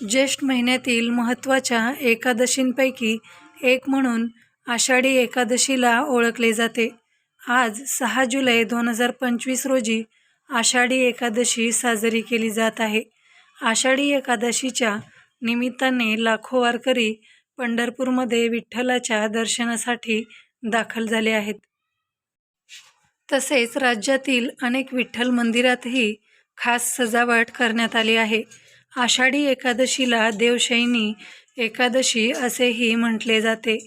ज्येष्ठ महिन्यातील महत्त्वाच्या एकादशींपैकी एक म्हणून आषाढी एकादशीला ओळखले जाते. आज 6 जुलै 2025 रोजी आषाढी एकादशी साजरी केली जात आहे. आषाढी एकादशीच्या निमित्ताने लाखो वारकरी पंढरपूरमध्ये विठ्ठलाच्या दर्शनासाठी दाखल झाले आहेत. तसेच राज्यातील अनेक विठ्ठल मंदिरातही खास सजावट करण्यात आली आहे. आषाढी एकादशीला देवशयनी एकादशी असेही म्हटले जाते.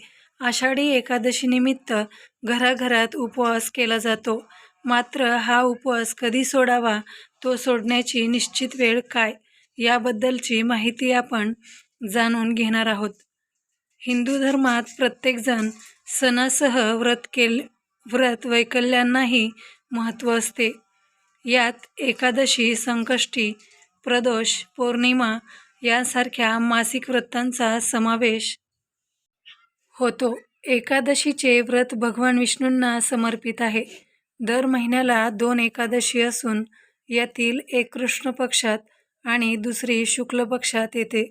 आषाढी एकादशीनिमित्त घराघरात उपवास केला जातो. मात्र हा उपवास कधी सोडावा, तो सोडण्याची निश्चित वेळ काय, याबद्दलची माहिती आपण जाणून घेणार आहोत. हिंदू धर्मात प्रत्येकजण सणासह व्रत वैकल्यांनाही महत्त्व असते. यात एकादशी, संकष्टी, प्रदोष, पौर्णिमा यांसारख्या मासिक व्रतांचा समावेश होतो. एकादशीचे व्रत भगवान विष्णूंना समर्पित आहे. दर महिन्याला 2 एकादशी असून यातील एक कृष्ण पक्षात आणि दुसरी शुक्ल पक्षात येते.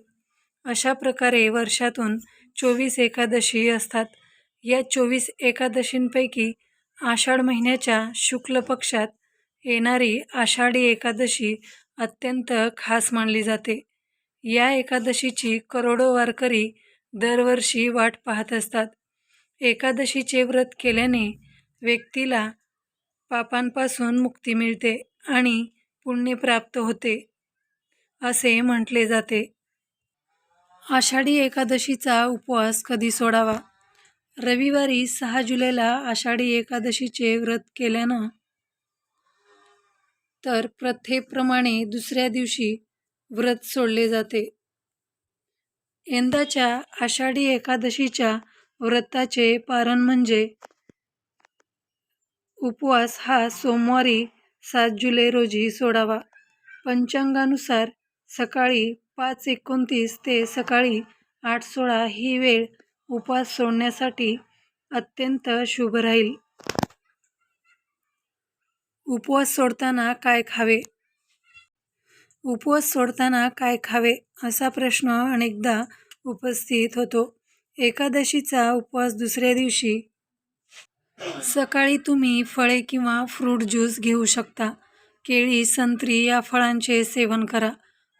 अशा प्रकारे वर्षातून 24 एकादशी असतात. या 24 एकादशींपैकी आषाढ महिन्याच्या शुक्ल पक्षात येणारी आषाढी एकादशी अत्यंत खास मानली जाते. या एकादशीची करोडो वारकरी दरवर्षी वाट पाहत असतात. एकादशीचे व्रत केल्याने व्यक्तीला पापांपासून मुक्ती मिळते आणि पुण्य प्राप्त होते, असे म्हटले जाते. आषाढी एकादशीचा उपवास कधी सोडावा? रविवारी 6 जुलैला आषाढी एकादशीचे व्रत केल्यानं तर प्रथेप्रमाणे दुसऱ्या दिवशी व्रत सोडले जाते. यंदाच्या आषाढी एकादशीच्या व्रताचे पारण म्हणजे उपवास हा सोमवारी 7 जुलै रोजी सोडावा. पंचांगानुसार सकाळी 5:29 ते सकाळी 8:16 ही वेळ उपवास सोडण्यासाठी अत्यंत शुभ राहील. उपवास सोडताना काय खावे? उपवास सोडताना काय खावे असा प्रश्न अनेकदा उपस्थित होतो. एकादशीचा उपवास दुसऱ्या दिवशी सकाळी तुम्ही फळे किंवा फ्रूट ज्यूस घेऊ शकता. केळी, संत्री या फळांचे सेवन करा.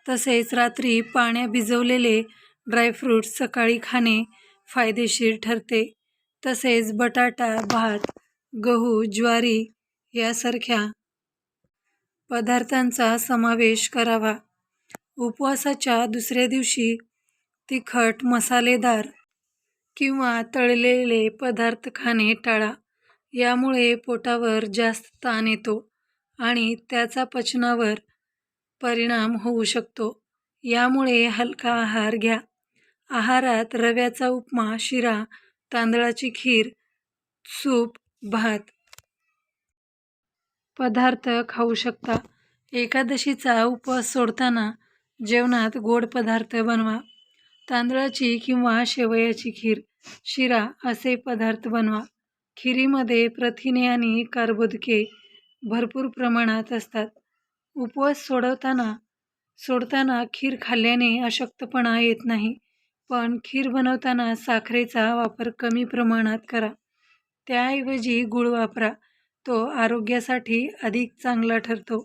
तसेच रात्री पाण्यात भिजवलेले ड्रायफ्रूट्स सकाळी खाणे फायदेशीर ठरते. तसेच बटाटा, भात, गहू, ज्वारी यासारख्या पदार्थांचा समावेश करावा. उपवासाच्या दुसऱ्या दिवशी तिखट, मसालेदार किंवा तळलेले पदार्थ खाणे टाळा. यामुळे पोटावर जास्त ताण येतो आणि त्याचा पचनावर परिणाम होऊ शकतो. यामुळे हलका आहार घ्या. आहारात रव्याचा उपमा, शिरा, तांदळाची खीर, सूप, भात पदार्थ खाऊ शकता. एकादशीचा उपवास सोडताना जेवणात गोड पदार्थ बनवा. तांदळाची किंवा शेवयाची खीर, शिरा असे पदार्थ बनवा. खिरीमध्ये प्रथिने आणि कर्बोदके भरपूर प्रमाणात असतात. उपवास सोडताना खीर खाल्ल्याने अशक्तपणा येत नाही, पण खीर बनवताना साखरेचा वापर कमी प्रमाणात करा. त्याऐवजी गूळ वापरा, तो आरोग्यासाठी अधिक चांगला ठरतो.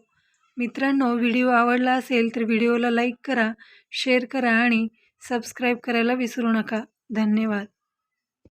मित्रांनो, व्हिडिओ आवडला असेल तर व्हिडिओला लाईक करा, शेअर करा आणि सबस्क्राईब करायला विसरू नका. धन्यवाद.